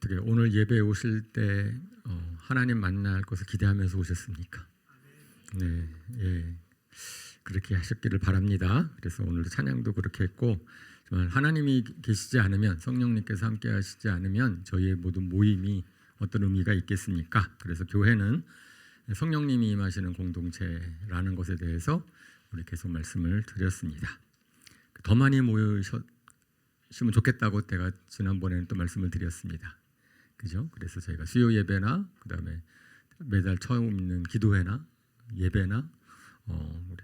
어떻게 오늘 예배에 오실 때 하나님 만날 것을 기대하면서 오셨습니까? 네, 예, 그렇게 하셨기를 바랍니다. 그래서 오늘도 찬양도 그렇게 했고, 정말 하나님이 계시지 않으면, 성령님께서 함께 하시지 않으면 저희의 모든 모임이 어떤 의미가 있겠습니까? 그래서 교회는 성령님이 임하시는 공동체라는 것에 대해서 우리 계속 말씀을 드렸습니다. 더 많이 모이셨으면 좋겠다고 제가 지난번에는 또 말씀을 드렸습니다. 그죠? 그래서 저희가 수요 예배나 그다음에 매달 처음 있는 기도회나 예배나 우리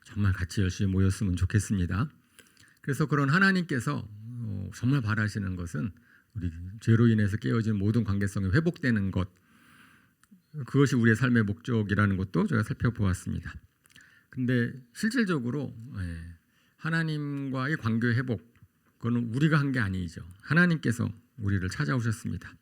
정말 같이 열심히 모였으면 좋겠습니다. 그래서 그런 하나님께서 정말 바라시는 것은 우리 죄로 인해서 깨어진 모든 관계성이 회복되는 것, 그것이 우리의 삶의 목적이라는 것도 제가 살펴보았습니다. 근데 실질적으로 하나님과의 관계 회복, 그거는 우리가 한 게 아니죠. 하나님께서 우리를 찾아오셨습니다.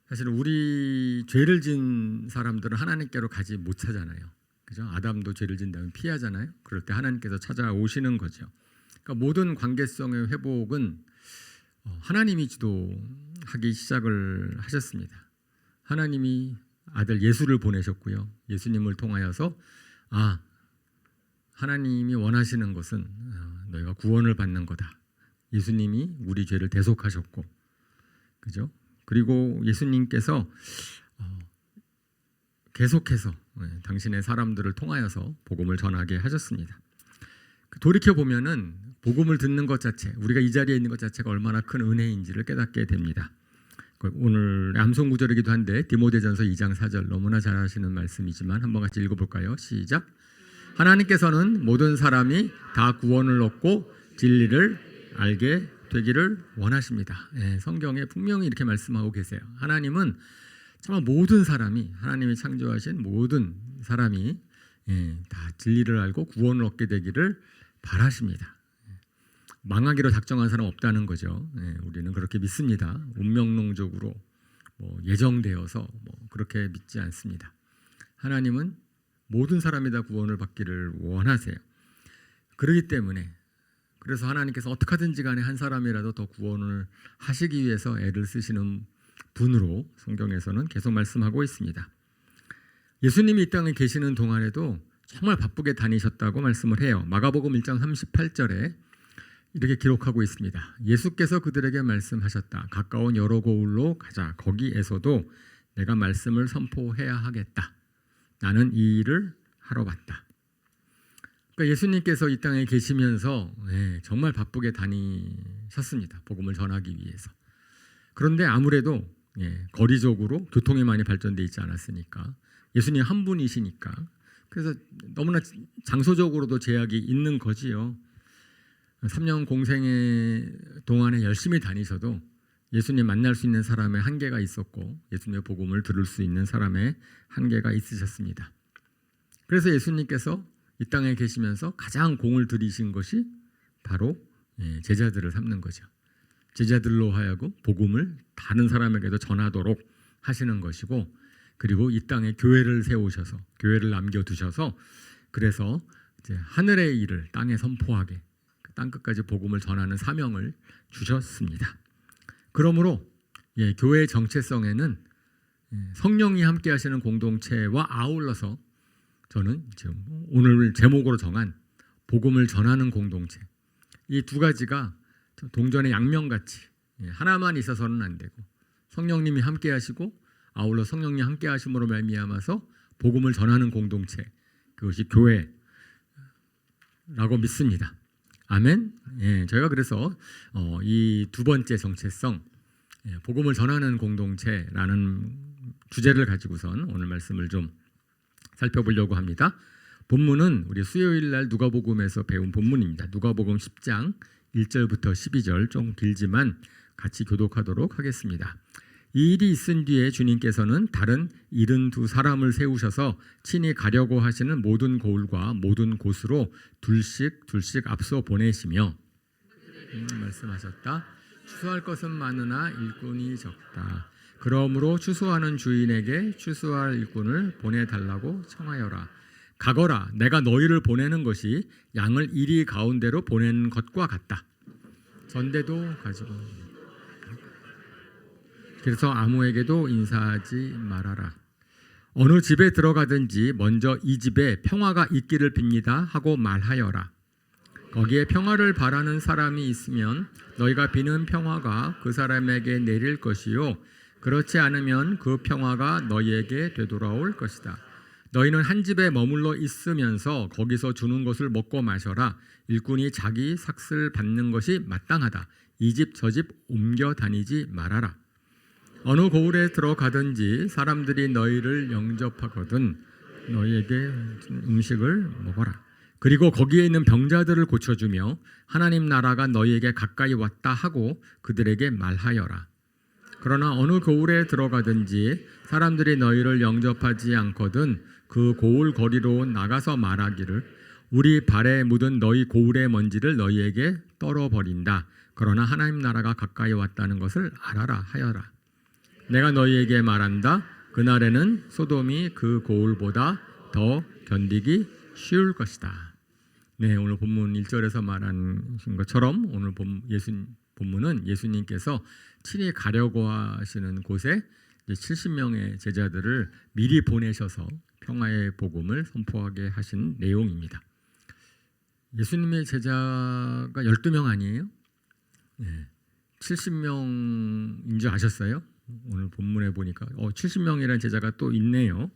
사실 우리 죄를 지은 사람들은 하나님께로 가지 못하잖아요. 그죠? 아담도 죄를 지은 다음에 피하잖아요. 그럴 때 하나님께서 찾아오시는 거죠. 그러니까 모든 관계성의 회복은 하나님이 주도하기 시작을 하셨습니다. 하나님이 아들 예수를 보내셨고요. 예수님을 통하여서 하나님이 원하시는 것은 너희가 구원을 받는 거다. 예수님이 우리 죄를 대속하셨고, 그죠? 그리고 예수님께서 계속해서 당신의 사람들을 통하여서 복음을 전하게 하셨습니다. 돌이켜 보면은 복음을 듣는 것 자체, 우리가 이 자리에 있는 것 자체가 얼마나 큰 은혜인지를 깨닫게 됩니다. 오늘 암송 구절이기도 한데 디모데전서 2장 4절 너무나 잘 아시는 말씀이지만 한번 같이 읽어볼까요? 시작. 하나님께서는 모든 사람이 다 구원을 얻고 진리를 알게 되기를 원하십니다. 성경에 분명히 이렇게 말씀하고 계세요. 하나님은 정말 모든 사람이, 하나님이 창조하신 모든 사람이 다 진리를 알고 구원을 얻게 되기를 바라십니다. 망하기로 작정한 사람 없다는 거죠. 우리는 그렇게 믿습니다. 운명론적으로 예정되어서 그렇게 믿지 않습니다. 하나님은 모든 사람이 다 구원을 받기를 원하세요. 그렇기 때문에 그래서 하나님께서 어떻게 하든지 간에 한 사람이라도 더 구원을 하시기 위해서 애를 쓰시는 분으로 성경에서는 계속 말씀하고 있습니다. 예수님이 이 땅에 계시는 동안에도 정말 바쁘게 다니셨다고 말씀을 해요. 마가복음 1장 38절에 이렇게 기록하고 있습니다. 예수께서 그들에게 말씀하셨다. 가까운 여러 고을로 가자. 거기에서도 내가 말씀을 선포해야 하겠다. 나는 이 일을 하러 왔다. 그러니까 예수님께서 이 땅에 계시면서 정말 바쁘게 다니셨습니다. 복음을 전하기 위해서. 그런데 아무래도 거리적으로 교통이 많이 발전되어 있지 않았으니까, 예수님 한 분이시니까, 그래서 너무나 장소적으로도 제약이 있는 거지요. 3년 공생의 동안에 열심히 다니셔도 예수님 만날 수 있는 사람의 한계가 있었고, 예수님의 복음을 들을 수 있는 사람의 한계가 있으셨습니다. 그래서 예수님께서 이 땅에 계시면서 가장 공을 들이신 것이 바로 제자들을 삼는 거죠. 제자들로 하여금 복음을 다른 사람에게도 전하도록 하시는 것이고, 그리고 이 땅에 교회를 세우셔서, 교회를 남겨두셔서, 그래서 이제 하늘의 일을 땅에 선포하게, 땅 끝까지 복음을 전하는 사명을 주셨습니다. 그러므로 교회의 정체성에는 성령이 함께 하시는 공동체와 아울러서 저는 지금 오늘 제목으로 정한 복음을 전하는 공동체, 이 두 가지가 동전의 양면같이 하나만 있어서는 안 되고, 성령님이 함께 하시고 아울러 성령님이 함께 하심으로 말미암아서 복음을 전하는 공동체, 그것이 교회라고 믿습니다. 아멘. 저희가 그래서 이 두 번째 정체성, 복음을 전하는 공동체라는 주제를 가지고선 오늘 말씀을 좀 살펴보려고 합니다. 본문은 우리 수요일 날 누가복음에서 배운 본문입니다. 누가복음 10장 1절부터 12절, 좀 길지만 같이 교독하도록 하겠습니다. 이 일이 있은 뒤에 주님께서는 다른 72사람을 세우셔서 친히 가려고 하시는 모든 고을과 모든 곳으로 둘씩 앞서 보내시며 말씀하셨다. 추수할 것은 많으나 일꾼이 적다. 그러므로 추수하는 주인에게 추수할 일꾼을 보내달라고 청하여라. 가거라. 내가 너희를 보내는 것이 양을 이리 가운데로 보내는 것과 같다. 전대도 가지고 그래서 아무에게도 인사하지 말아라. 어느 집에 들어가든지 먼저 이 집에 평화가 있기를 빕니다 하고 말하여라. 거기에 평화를 바라는 사람이 있으면 너희가 비는 평화가 그 사람에게 내릴 것이요 그렇지 않으면 그 평화가 너희에게 되돌아올 것이다. 너희는 한 집에 머물러 있으면서 거기서 주는 것을 먹고 마셔라. 일꾼이 자기 삭슬 받는 것이 마땅하다. 이 집 저 집 옮겨 다니지 말아라. 어느 고을에 들어가든지 사람들이 너희를 영접하거든 너희에게 음식을 먹어라. 그리고 거기에 있는 병자들을 고쳐주며 하나님 나라가 너희에게 가까이 왔다 하고 그들에게 말하여라. 그러나 어느 고을에 들어가든지 사람들이 너희를 영접하지 않거든 그 고을 거리로 나가서 말하기를 우리 발에 묻은 너희 고울의 먼지를 너희에게 떨어버린다. 그러나 하나님 나라가 가까이 왔다는 것을 알아라 하여라. 내가 너희에게 말한다. 그날에는 소돔이 그 고울보다 더 견디기 쉬울 것이다. 네, 오늘 본문 1절에서 말한 것처럼 오늘 본문은 예수님께서 친히 가려고 하시는 곳에 70명의 제자들을 미리 보내셔서 평화의 복음을 선포하게 하신 내용입니다. 예수님의 제자가 12명 아니에요? 네. 70명인 줄 아셨어요? 오늘 본문에 보니까 70명이라는 제자가 또 있네요.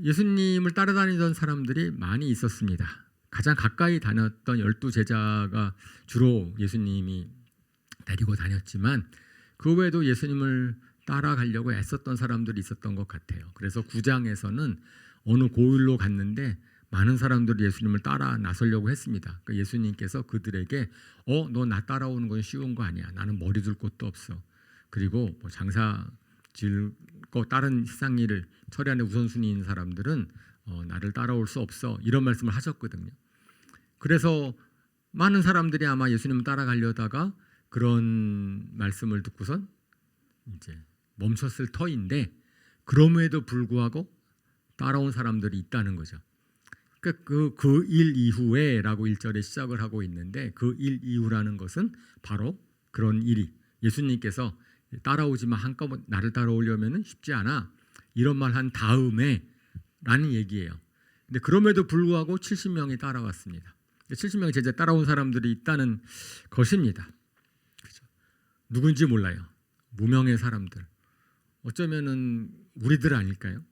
예수님을 따라다니던 사람들이 많이 있었습니다. 가장 가까이 다녔던 12제자가 주로 예수님이 데리고 다녔지만 그 외에도 예수님을 따라가려고 애썼던 사람들이 있었던 것 같아요. 그래서 9장에서는 어느 고을로 갔는데 많은 사람들이 예수님을 따라 나서려고 했습니다. 그러니까 예수님께서 그들에게 너 나 따라오는 건 쉬운 거 아니야. 나는 머리 둘 곳도 없어. 그리고 뭐 장사 지을 거 다른 세상 일을 처리하는 우선순위인 사람들은 나를 따라올 수 없어. 이런 말씀을 하셨거든요. 그래서 많은 사람들이 아마 예수님을 따라가려다가 그런 말씀을 듣고선 이제 멈췄을 터인데 그럼에도 불구하고 따라온 사람들이 있다는 거죠. 그 일 이후에라고 1절에 시작을 하고 있는데 그 일 이후라는 것은 바로 그런 일이 예수님께서 따라오지만 한꺼번에 나를 따라오려면 쉽지 않아 이런 말 한 다음에 라는 얘기예요. 근데 그럼에도 불구하고 70명이 따라왔습니다. 70명의 제자 따라온 사람들이 있다는 것입니다. 그렇죠? 누군지 몰라요. 무명의 사람들. 어쩌면은 우리들 아닐까요?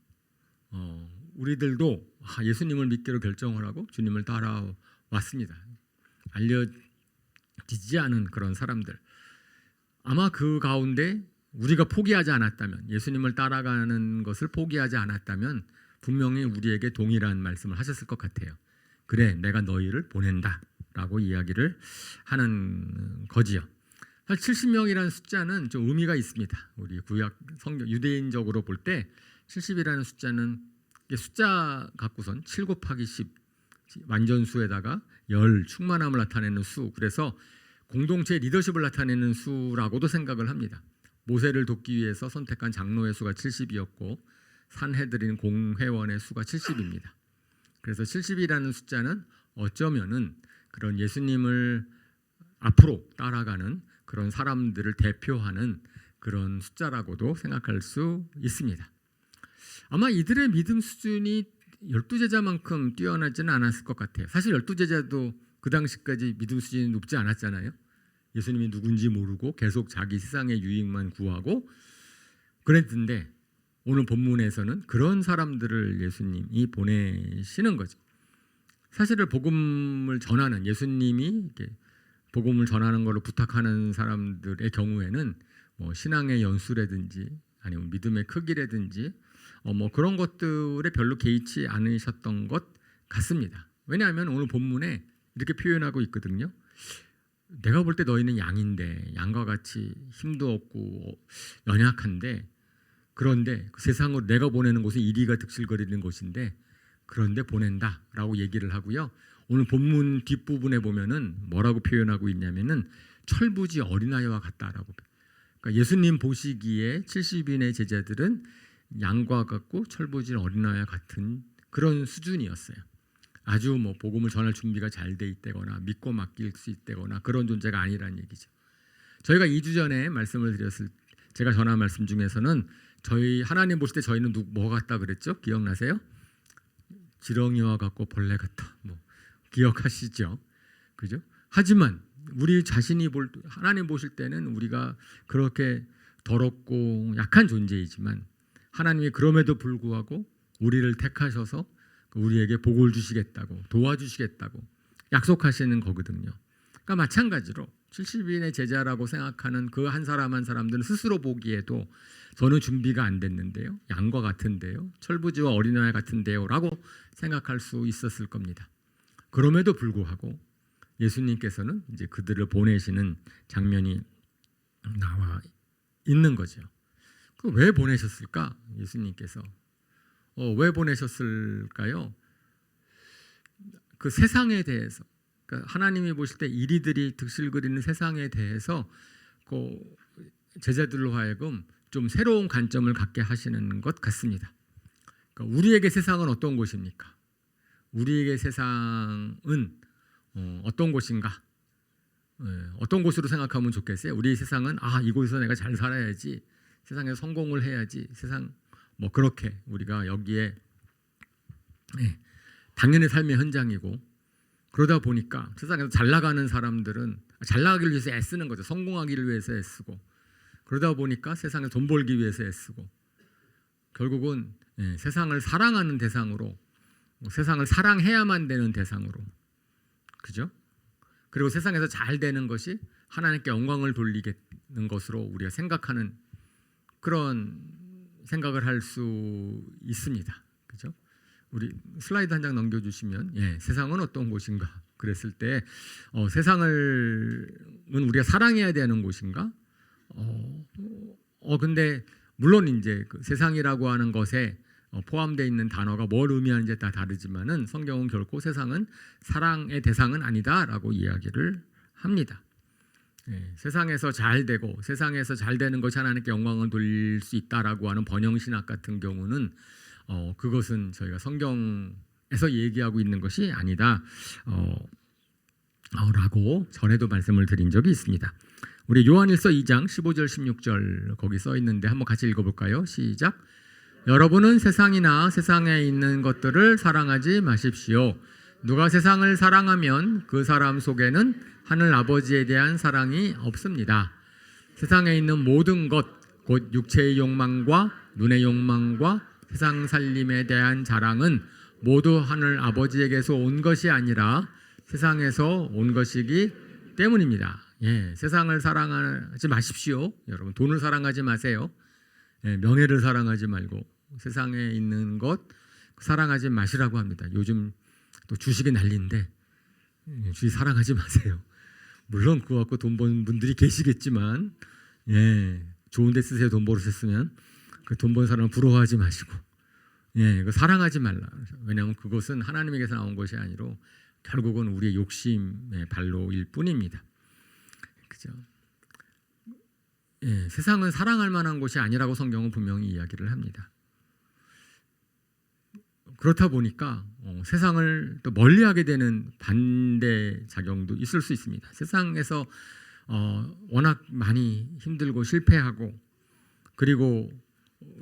우리들도 예수님을 믿기로 결정을 하고 주님을 따라왔습니다. 알려지지 않은 그런 사람들. 아마 그 가운데 우리가 포기하지 않았다면 예수님을 따라가는 것을 포기하지 않았다면 분명히 우리에게 동일한 말씀을 하셨을 것 같아요. 그래 내가 너희를 보낸다 라고 이야기를 하는 거지요. 사실 70명이라는 숫자는 좀 의미가 있습니다. 우리 구약 성경 유대인적으로 볼 때 70이라는 숫자는 숫자 갖고선 7 곱하기 10 완전수에다가 열 충만함을 나타내는 수, 그래서 공동체 리더십을 나타내는 수라고도 생각을 합니다. 모세를 돕기 위해서 선택한 장로의 수가 70이었고 산헤드린 공회원의 수가 70입니다. 그래서 70이라는 숫자는 어쩌면은 그런 예수님을 앞으로 따라가는 그런 사람들을 대표하는 그런 숫자라고도 생각할 수 있습니다. 아마 이들의 믿음 수준이 12제자만큼 뛰어나지는 않았을 것 같아요. 사실 12제자도 그 당시까지 믿음 수준이 높지 않았잖아요. 예수님이 누군지 모르고 계속 자기 세상의 유익만 구하고 그랬는데 오늘 본문에서는 그런 사람들을 예수님이 보내시는 거죠. 사실은 복음을 전하는 예수님이 이렇게 복음을 전하는 것을 부탁하는 사람들의 경우에는 뭐 신앙의 연수라든지 아니면 믿음의 크기라든지 뭐 그런 것들에 별로 개의치 않으셨던 것 같습니다. 왜냐하면 오늘 본문에 이렇게 표현하고 있거든요. 내가 볼 때 너희는 양인데 양과 같이 힘도 없고 연약한데 그런데 그 세상으로 내가 보내는 곳은 이리가 득실거리는 곳인데 그런데 보낸다라고 얘기를 하고요. 오늘 본문 뒷부분에 보면은 뭐라고 표현하고 있냐면은 철부지 어린아이와 같다라고. 그러니까 예수님 보시기에 70인의 제자들은 양과 같고 철부지 어린아이와 같은 그런 수준이었어요. 아주 뭐 복음을 전할 준비가 잘 돼 있다거나 믿고 맡길 수 있다거나 그런 존재가 아니라는 얘기죠. 저희가 2주 전에 말씀을 드렸을 제가 전한 말씀 중에서는 저희 하나님 보실 때 저희는 뭐 같다 그랬죠? 기억나세요? 지렁이와 같고 벌레 같다. 뭐 기억하시죠? 그죠? 하지만 우리 자신이 하나님 보실 때는 우리가 그렇게 더럽고 약한 존재이지만 하나님이 그럼에도 불구하고 우리를 택하셔서 우리에게 복을 주시겠다고 도와주시겠다고 약속하시는 거거든요. 그러니까 마찬가지로 70인의 제자라고 생각하는 그 한 사람 한 사람들은 스스로 보기에도 저는 준비가 안 됐는데요. 양과 같은데요. 철부지와 어린아이 같은데요. 라고 생각할 수 있었을 겁니다. 그럼에도 불구하고 예수님께서는 이제 그들을 보내시는 장면이 나와 있는 거죠. 왜 보내셨을까? 예수님께서 왜 보내셨을까요? 그 세상에 대해서, 그러니까 하나님이 보실 때 이리들이 득실거리는 세상에 대해서 그 제자들로 하여금 좀 새로운 관점을 갖게 하시는 것 같습니다. 그러니까 우리에게 세상은 어떤 곳입니까? 우리에게 세상은 어떤 곳인가? 어떤 곳으로 생각하면 좋겠어요? 우리 세상은 이곳에서 내가 잘 살아야지, 세상에서 성공을 해야지, 세상 뭐 그렇게 우리가 여기에 당연히 삶의 현장이고, 그러다 보니까 세상에서 잘 나가는 사람들은 잘 나가기를 위해서 애쓰는 거죠. 성공하기를 위해서 애쓰고, 그러다 보니까 세상에 돈 벌기 위해서 애쓰고, 결국은 세상을 사랑하는 대상으로, 세상을 사랑해야만 되는 대상으로, 그죠? 그리고 세상에서 잘 되는 것이 하나님께 영광을 돌리는 것으로 우리가 생각하는 그런 생각을 할 수 있습니다. 그죠? 우리 슬라이드 한 장 넘겨주시면, 세상은 어떤 곳인가? 그랬을 때 세상은 우리가 사랑해야 되는 곳인가? 근데 물론 이제 그 세상이라고 하는 것에 포함되어 있는 단어가 뭘 의미하는지 다 다르지만은 성경은 결코 세상은 사랑의 대상은 아니다라고 이야기를 합니다. 세상에서 잘 되고 세상에서 잘 되는 것이 하나님께 영광을 돌릴 수 있다라고 하는 번영신학 같은 경우는 그것은 저희가 성경에서 얘기하고 있는 것이 아니다 라고 전에도 말씀을 드린 적이 있습니다. 우리 요한일서 2장 15절 16절 거기 써 있는데 한번 같이 읽어볼까요? 시작. 여러분은 세상이나 세상에 있는 것들을 사랑하지 마십시오. 누가 세상을 사랑하면 그 사람 속에는 하늘 아버지에 대한 사랑이 없습니다. 세상에 있는 모든 것, 곧 육체의 욕망과 눈의 욕망과 세상 살림에 대한 자랑은 모두 하늘 아버지에게서 온 것이 아니라 세상에서 온 것이기 때문입니다. 세상을 사랑하지 마십시오. 여러분, 돈을 사랑하지 마세요. 명예를 사랑하지 말고 세상에 있는 것 사랑하지 마시라고 합니다. 요즘 또 주식이 난리인데 주식 사랑하지 마세요. 물론 그거 갖고 돈 버는 분들이 계시겠지만 좋은 데 쓰세요. 돈 벌으셨으면 그 돈 버는 사람을 부러워하지 마시고 그 사랑하지 말라. 왜냐하면 그것은 하나님에게서 나온 것이 아니라 결국은 우리의 욕심의 발로일 뿐입니다. 그죠? 세상은 사랑할 만한 곳이 아니라고 성경은 분명히 이야기를 합니다. 그렇다 보니까 세상을 또 멀리하게 되는 반대 작용도 있을 수 있습니다. 세상에서 워낙 많이 힘들고 실패하고, 그리고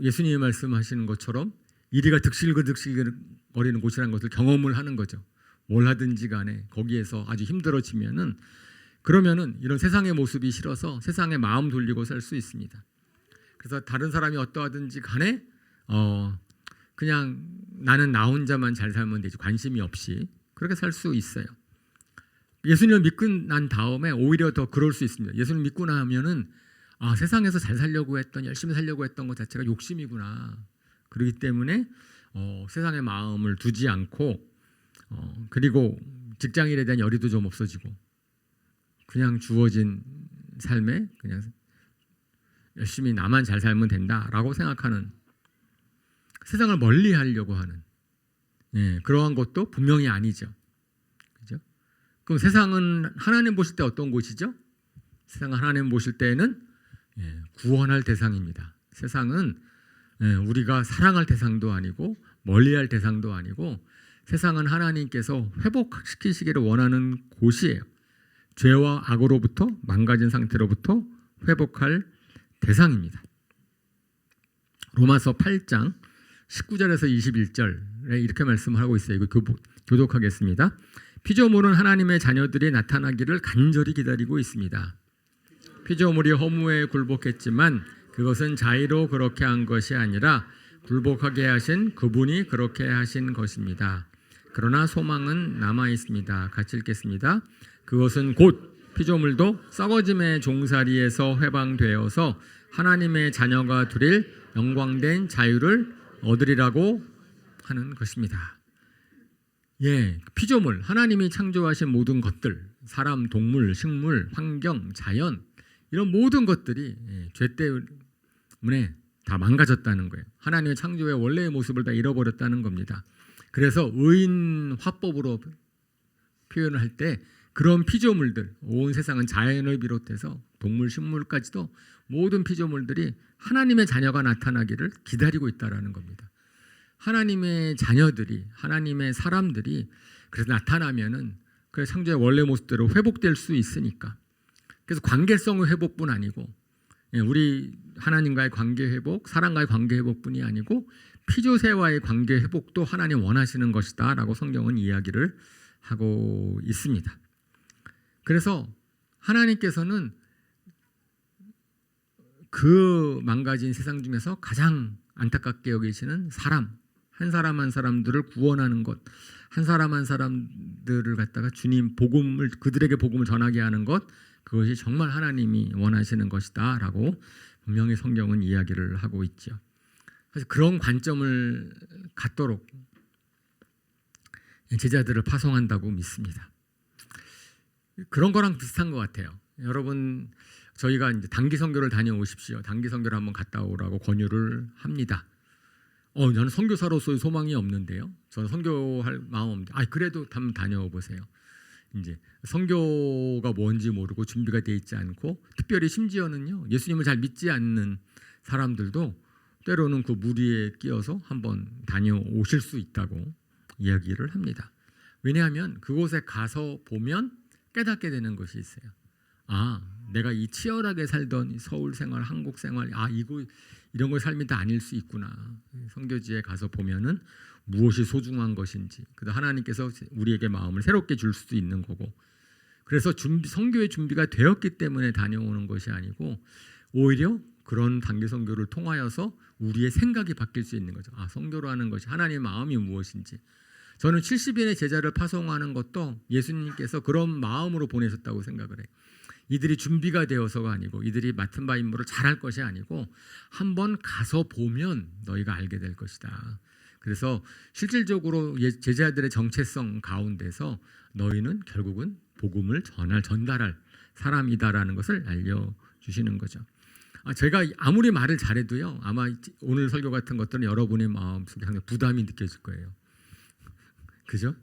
예수님이 말씀하시는 것처럼 이리가 득실거리는 곳이라는 것을 경험을 하는 거죠. 뭘 하든지 간에 거기에서 아주 힘들어지면은, 그러면은 이런 세상의 모습이 싫어서 세상에 마음 돌리고 살 수 있습니다. 그래서 다른 사람이 어떠하든지 간에 그냥 나는 나 혼자만 잘 살면 되지, 관심이 없이 그렇게 살 수 있어요. 예수님을 믿고 난 다음에 오히려 더 그럴 수 있습니다. 예수님 믿고 나면은 세상에서 잘 살려고 했던, 열심히 살려고 했던 것 자체가 욕심이구나. 그렇기 때문에 세상에 마음을 두지 않고, 그리고 직장일에 대한 열의도 좀 없어지고, 그냥 주어진 삶에 그냥 열심히 나만 잘 살면 된다라고 생각하는, 세상을 멀리 하려고 하는 그러한 것도 분명히 아니죠. 그죠? 그럼 세상은 하나님 보실 때 어떤 곳이죠? 세상은 하나님 보실 때는 구원할 대상입니다. 세상은 우리가 사랑할 대상도 아니고 멀리할 대상도 아니고, 세상은 하나님께서 회복시키시기를 원하는 곳이에요. 죄와 악으로부터, 망가진 상태로부터 회복할 대상입니다. 로마서 8장 19절에서 21절에 이렇게 말씀하고 있어요. 이거 교독하겠습니다. 피조물은 하나님의 자녀들이 나타나기를 간절히 기다리고 있습니다. 피조물이 허무에 굴복했지만 그것은 자의로 그렇게 한 것이 아니라 굴복하게 하신 그분이 그렇게 하신 것입니다. 그러나 소망은 남아 있습니다. 같이 읽겠습니다. 그것은 곧 피조물도 썩어짐의 종살이에서 해방되어서 하나님의 자녀가 누릴 영광된 자유를 얻으리라고 하는 것입니다. 예, 피조물, 하나님이 창조하신 모든 것들, 사람, 동물, 식물, 환경, 자연 이런 모든 것들이 죄 때문에 다 망가졌다는 거예요. 하나님의 창조의 원래의 모습을 다 잃어버렸다는 겁니다. 그래서 의인 화법으로 표현을 할 때 그런 피조물들, 온 세상은 자연을 비롯해서 동물, 식물까지도 모든 피조물들이 하나님의 자녀가 나타나기를 기다리고 있다라는 겁니다. 하나님의 자녀들이, 하나님의 사람들이 그래서 나타나면은 그 창조의 원래 모습대로 회복될 수 있으니까. 그래서 관계성의 회복뿐 아니고 우리 하나님과의 관계 회복, 사람과의 관계 회복뿐이 아니고 피조새와의 관계 회복도 하나님 원하시는 것이다라고 성경은 이야기를 하고 있습니다. 그래서 하나님께서는 그 망가진 세상 중에서 가장 안타깝게 여기시는 사람, 한 사람 한 사람들을 구원하는 것, 한 사람 한 사람들을 갖다가 주님 복음을 그들에게 복음을 전하게 하는 것, 그것이 정말 하나님이 원하시는 것이다라고 분명히 성경은 이야기를 하고 있죠. 그래서 그런 관점을 갖도록 제자들을 파송한다고 믿습니다. 그런 거랑 비슷한 것 같아요. 여러분, 저희가 이제 단기 선교를 다녀오십시오. 단기 선교를 한번 갔다 오라고 권유를 합니다. 저는 선교사로서의 소망이 없는데요. 저는 선교할 마음 없는데, 그래도 한번 다녀와 보세요. 이제 선교가 뭔지 모르고 준비가 돼 있지 않고, 특별히 심지어는요, 예수님을 잘 믿지 않는 사람들도 때로는 그 무리에 끼어서 한번 다녀오실 수 있다고 이야기를 합니다. 왜냐하면 그곳에 가서 보면 깨닫게 되는 것이 있어요. 내가 이 치열하게 살던 서울 생활, 한국 생활, 이런 걸 삶이 다 아닐 수 있구나. 선교지에 가서 보면은 무엇이 소중한 것인지, 그다음 하나님께서 우리에게 마음을 새롭게 줄 수도 있는 거고. 그래서 선교의 준비가 되었기 때문에 다녀오는 것이 아니고 오히려 그런 단기 선교를 통하여서 우리의 생각이 바뀔 수 있는 거죠. 선교로 하는 것이 하나님의 마음이 무엇인지. 저는 70인의 제자를 파송하는 것도 예수님께서 그런 마음으로 보내셨다고 생각을 해요. 이들이 준비가 되어서가 아니고, 이들이 맡은 바 임무를 잘할 것이 아니고, 한번 가서 보면 너희가 알게 될 것이다. 그래서 실질적으로 제자들의 정체성 가운데서 너희는 결국은 복음을 전달할 사람이다라는 것을 알려주시는 거죠. 제가 아무리 말을 잘해도요, 아마 오늘 설교 같은 것들은 여러분의 마음속에 항상 부담이 느껴질 거예요. 그죠?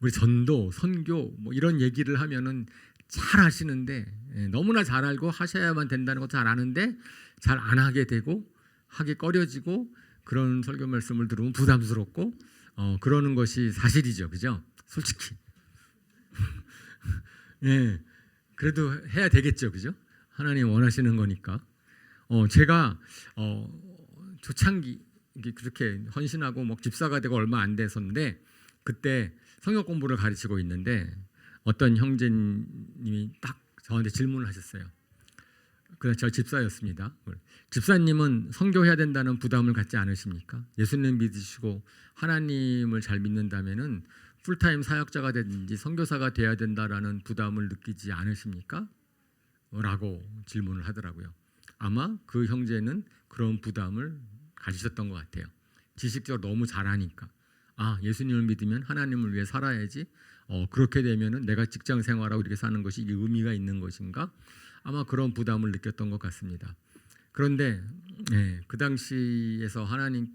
우리 전도, 선교 뭐 이런 얘기를 하면은 잘 하시는데, 너무나 잘 알고 하셔야만 된다는 것도 잘 아는데 잘 안 하게 되고 하기 꺼려지고, 그런 설교 말씀을 들으면 부담스럽고 그러는 것이 사실이죠. 그죠? 솔직히. 예. 그래도 해야 되겠죠. 그죠? 하나님 원하시는 거니까. 제가 초창기 그렇게 헌신하고 뭐 집사가 되고 얼마 안 돼서인데, 그때 성역 공부를 가르치고 있는데 어떤 형제님이 딱 저한테 질문을 하셨어요. 그래서 저 집사였습니다. 집사님은 선교해야 된다는 부담을 갖지 않으십니까? 예수님 믿으시고 하나님을 잘 믿는다면은 풀타임 사역자가 되든지 선교사가 돼야 된다라는 부담을 느끼지 않으십니까? 라고 질문을 하더라고요. 아마 그 형제는 그런 부담을 가지셨던 것 같아요. 지식적으로 너무 잘하니까. 예수님을 믿으면 하나님을 위해 살아야지. 그렇게 되면은 내가 직장 생활하고 이렇게 사는 것이 의미가 있는 것인가? 아마 그런 부담을 느꼈던 것 같습니다. 그런데 그 당시에서 하나님이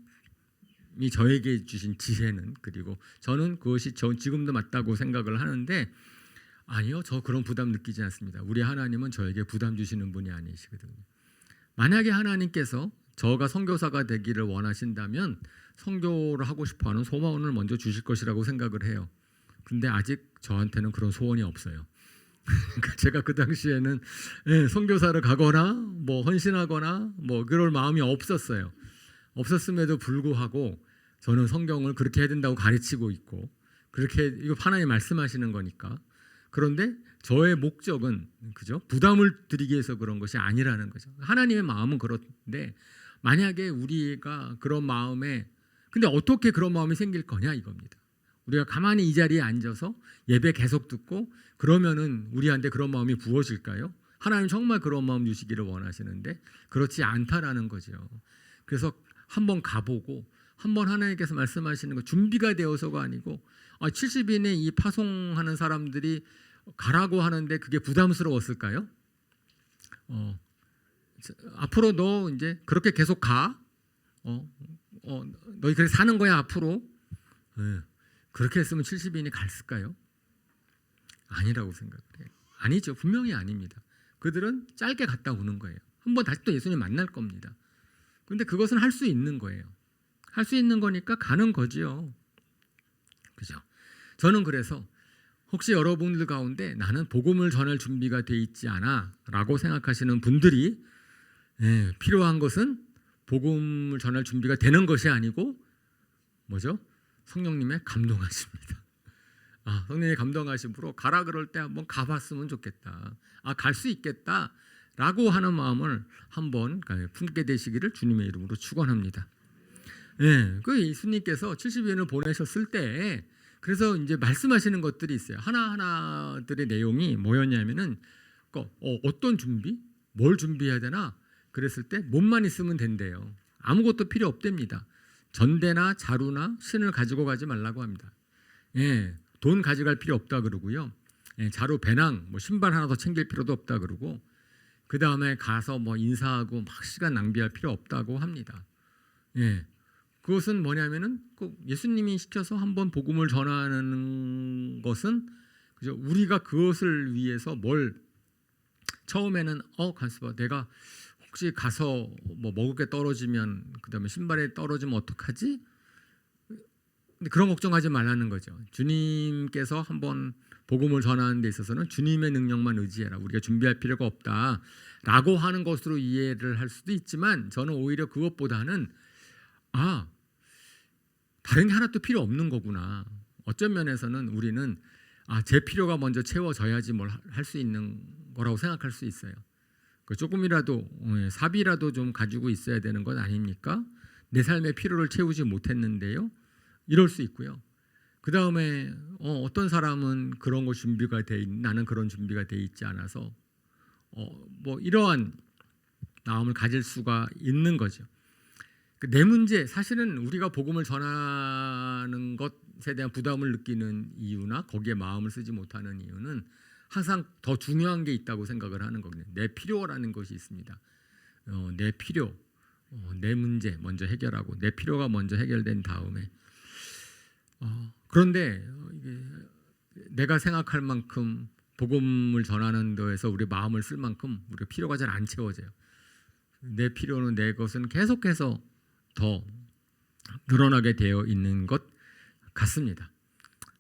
저에게 주신 지혜는, 그리고 저는 그것이 지금도 맞다고 생각을 하는데, 아니요, 저 그런 부담 느끼지 않습니다. 우리 하나님은 저에게 부담 주시는 분이 아니시거든요. 만약에 하나님께서 저가 선교사가 되기를 원하신다면 선교를 하고 싶어하는 소원을 먼저 주실 것이라고 생각을 해요. 근데 아직 저한테는 그런 소원이 없어요. 제가 그 당시에는 선교사를 가거나 뭐 헌신하거나 뭐 그럴 마음이 없었어요. 없었음에도 불구하고 저는 성경을 그렇게 해야 된다고 가르치고 있고, 그렇게 이거 하나님 말씀하시는 거니까. 그런데 저의 목적은 그죠? 부담을 드리기 위해서 그런 것이 아니라는 거죠. 하나님의 마음은 그런데 만약에 우리가 그런 마음에, 근데 어떻게 그런 마음이 생길 거냐 이겁니다. 우리가 가만히 이 자리에 앉아서 예배 계속 듣고 그러면은 우리한테 그런 마음이 부어질까요? 하나님 정말 그런 마음 주시기를 원하시는데 그렇지 않다라는 거죠. 그래서 한번 가보고 한번 하나님께서 말씀하시는 거 준비가 되어서가 아니고 70인의 이 파송하는 사람들이 가라고 하는데 그게 부담스러웠을까요? 앞으로 너 이제 그렇게 계속 가. 너희 그렇게 사는 거야 앞으로. 그렇게 했으면 70인이 갔을까요? 아니라고 생각해요. 아니죠. 분명히 아닙니다. 그들은 짧게 갔다 오는 거예요. 한번 다시 또 예수님 만날 겁니다. 그런데 그것은 할 수 있는 거예요. 할 수 있는 거니까 가는 거지요. 그죠? 저는 그래서 혹시 여러분들 가운데 나는 복음을 전할 준비가 돼 있지 않아 라고 생각하시는 분들이 필요한 것은 복음을 전할 준비가 되는 것이 아니고 뭐죠? 성령님의 감동하십니다. 성령의 감동하심으로 가라 그럴 때 한번 가봤으면 좋겠다. 갈 수 있겠다 라고 하는 마음을 한번 품게 되시기를 주님의 이름으로 축원합니다. 그 예수님께서 70인을 보내셨을 때 그래서 이제 말씀하시는 것들이 있어요. 하나하나들의 내용이 뭐였냐면은 어떤 준비? 뭘 준비해야 되나? 그랬을 때 몸만 있으면 된대요. 아무것도 필요 없답니다. 전대나 자루나 신을 가지고 가지 말라고 합니다. 돈 가져갈 필요 없다 그러고요. 자루, 배낭, 뭐 신발 하나 더 챙길 필요도 없다 그러고, 그 다음에 가서 뭐 인사하고 막 시간 낭비할 필요 없다고 합니다. 그것은 뭐냐면은 꼭 예수님이 시켜서 한번 복음을 전하는 것은 그죠? 우리가 그것을 위해서 뭘 처음에는 가서 봐. 내가 혹시 가서 뭐 먹을 게 떨어지면 그다음에 신발에 떨어지면 어떡하지? 근데 그런 걱정하지 말라는 거죠. 주님께서 한번 복음을 전하는 데 있어서는 주님의 능력만 의지해라. 우리가 준비할 필요가 없다라고 하는 것으로 이해를 할 수도 있지만 저는 오히려 그것보다는 다른 게 하나도 필요 없는 거구나. 어쩐 면에서는 우리는 제 필요가 먼저 채워져야지 뭘 할 수 있는 거라고 생각할 수 있어요. 조금이라도 사비라도 좀 가지고 있어야 되는 것 아닙니까? 내 삶의 필요를 채우지 못했는데요. 이럴 수 있고요. 그 다음에 어떤 사람은 그런 거 준비가 나는 그런 준비가 돼 있지 않아서 뭐 이러한 마음을 가질 수가 있는 거죠. 내 문제, 사실은 우리가 복음을 전하는 것에 대한 부담을 느끼는 이유나 거기에 마음을 쓰지 못하는 이유는 항상 더 중요한 게 있다고 생각을 하는 거거든요. 내 필요라는 것이 있습니다. 내 필요, 내 문제 먼저 해결하고 내 필요가 먼저 해결된 다음에 그런데 내가 생각할 만큼 복음을 전하는 데에서 우리 마음을 쓸 만큼 우리가 필요가 잘 안 채워져요. 내 필요는 내 것은 계속해서 더 늘어나게 되어 있는 것 같습니다.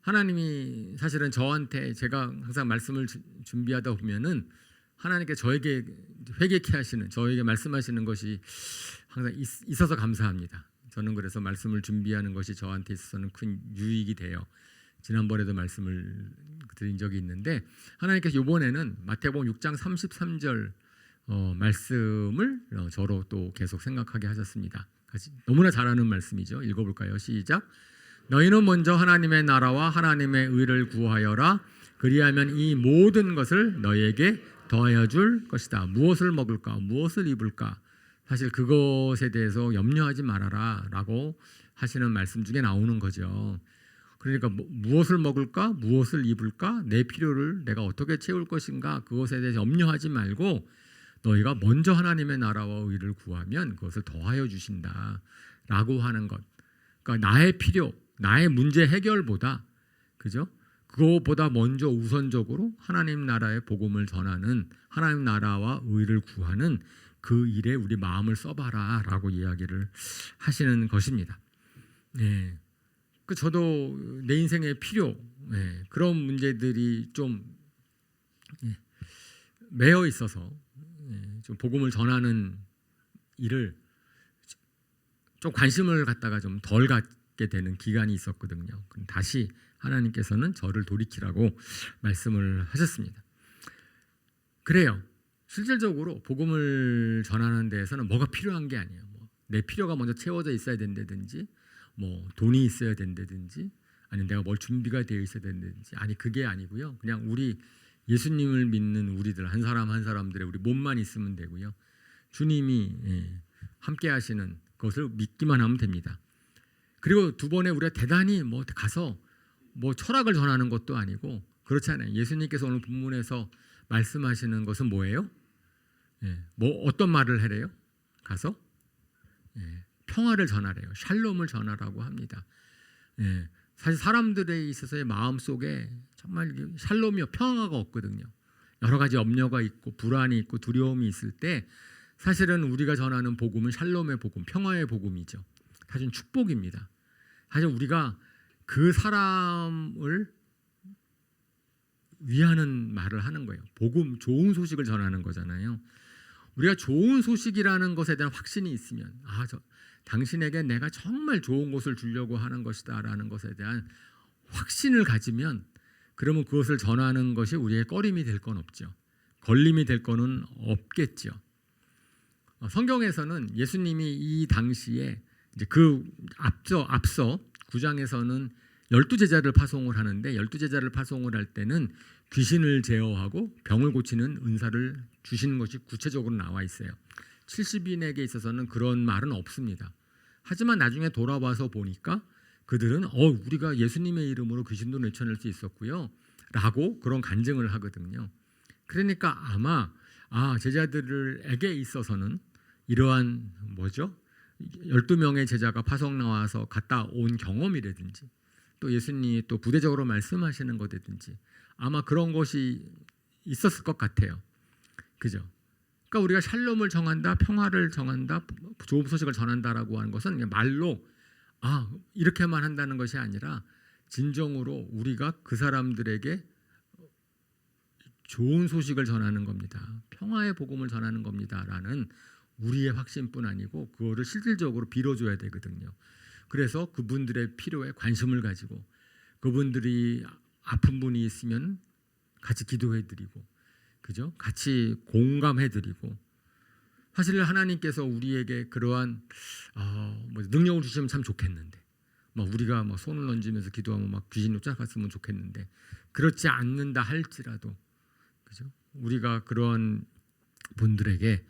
하나님이 사실은 저한테 제가 항상 말씀을 준비하다 보면은 하나님께 저에게 회개케 하시는, 저에게 말씀하시는 것이 항상 있어서 감사합니다. 저는 그래서 말씀을 준비하는 것이 저한테 있어서는 큰 유익이 돼요. 지난번에도 말씀을 드린 적이 있는데 하나님께서 이번에는 마태복음 6장 33절 말씀을 저로 또 계속 생각하게 하셨습니다. 너무나 잘 아는 말씀이죠. 읽어볼까요? 시작. 너희는 먼저 하나님의 나라와 하나님의 의를 구하여라. 그리하면 이 모든 것을 너희에게 더하여 줄 것이다. 무엇을 먹을까? 무엇을 입을까? 사실 그것에 대해서 염려하지 말아라 라고 하시는 말씀 중에 나오는 거죠. 그러니까 무엇을 먹을까? 무엇을 입을까? 내 필요를 내가 어떻게 채울 것인가? 그것에 대해서 염려하지 말고 너희가 먼저 하나님의 나라와 의를 구하면 그것을 더하여 주신다 라고 하는 것. 그러니까 나의 필요, 나의 문제 해결보다 그죠? 그것보다 먼저 우선적으로 하나님 나라의 복음을 전하는, 하나님 나라와 의를 구하는 그 일에 우리 마음을 써봐라 라고 이야기를 하시는 것입니다. 저도 내 인생의 필요, 그런 문제들이 좀 매여 있어서 좀 복음을 전하는 일을 좀 관심을 갖다가 좀 덜 갖게 되는 기간이 있었거든요. 다시 하나님께서는 저를 돌이키라고 말씀을 하셨습니다. 그래요. 실질적으로 복음을 전하는 데에서는 뭐가 필요한 게 아니에요. 내 필요가 먼저 채워져 있어야 된다든지, 돈이 있어야 된다든지, 아니면 내가 뭘 준비가 되어 있어야 된다든지, 아니 그게 아니고요. 그냥 우리 예수님을 믿는 우리들 한 사람 한 사람들의 우리 몸만 있으면 되고요. 주님이 함께 하시는 것을 믿기만 하면 됩니다. 그리고 두 번에 우리가 대단히 가서 철학을 전하는 것도 아니고 그렇지 않아요. 예수님께서 오늘 본문에서 말씀하시는 것은 뭐예요? 어떤 말을 하래요? 가서 평화를 전하래요. 샬롬을 전하라고 합니다. 사실 사람들에 있어서의 마음 속에 정말 샬롬이요 평화가 없거든요. 여러 가지 염려가 있고 불안이 있고 두려움이 있을 때 사실은 우리가 전하는 복음은 샬롬의 복음, 평화의 복음이죠. 사실 축복입니다. 사실 우리가 그 사람을 위하는 말을 하는 거예요. 복음, 좋은 소식을 전하는 거잖아요. 우리가 좋은 소식이라는 것에 대한 확신이 있으면 당신에게 내가 정말 좋은 것을 주려고 하는 것이다 라는 것에 대한 확신을 가지면 그러면 그것을 전하는 것이 우리의 꺼림이 될 건 없죠. 걸림이 될 거는 없겠죠. 성경에서는 예수님이 이 당시에 이제 그 앞서 9장에서는 12제자를 파송을 하는데 12제자를 파송을 할 때는 귀신을 제어하고 병을 고치는 은사를 주시는 것이 구체적으로 나와 있어요. 70인에게 있어서는 그런 말은 없습니다. 하지만 나중에 돌아와서 보니까 그들은 우리가 예수님의 이름으로 귀신도 내쳐낼 수 있었고요 라고 그런 간증을 하거든요. 그러니까 아마 제자들에게 있어서는 이러한 12명의 제자가 파송 나와서 갔다 온 경험이라든지 또 예수님이 또 부대적으로 말씀하시는 것이든지 아마 그런 것이 있었을 것 같아요. 그죠? 그러니까 우리가 샬롬을 정한다, 평화를 정한다, 좋은 소식을 전한다라고 하는 것은 그냥 말로 이렇게만 한다는 것이 아니라 진정으로 우리가 그 사람들에게 좋은 소식을 전하는 겁니다. 평화의 복음을 전하는 겁니다라는 우리의 확신뿐 아니고 그거를 실질적으로 빌어줘야 되거든요. 그래서 그분들의 필요에 관심을 가지고 그분들이 아픈 분이 있으면 같이 기도해드리고, 그죠? 같이 공감해드리고. 사실 하나님께서 우리에게 그러한 능력을 주시면 참 좋겠는데, 우리가 손을 얹으면서 기도하면 귀신이 쫓아갔으면 좋겠는데 그렇지 않는다 할지라도, 그죠? 우리가 그런 분들에게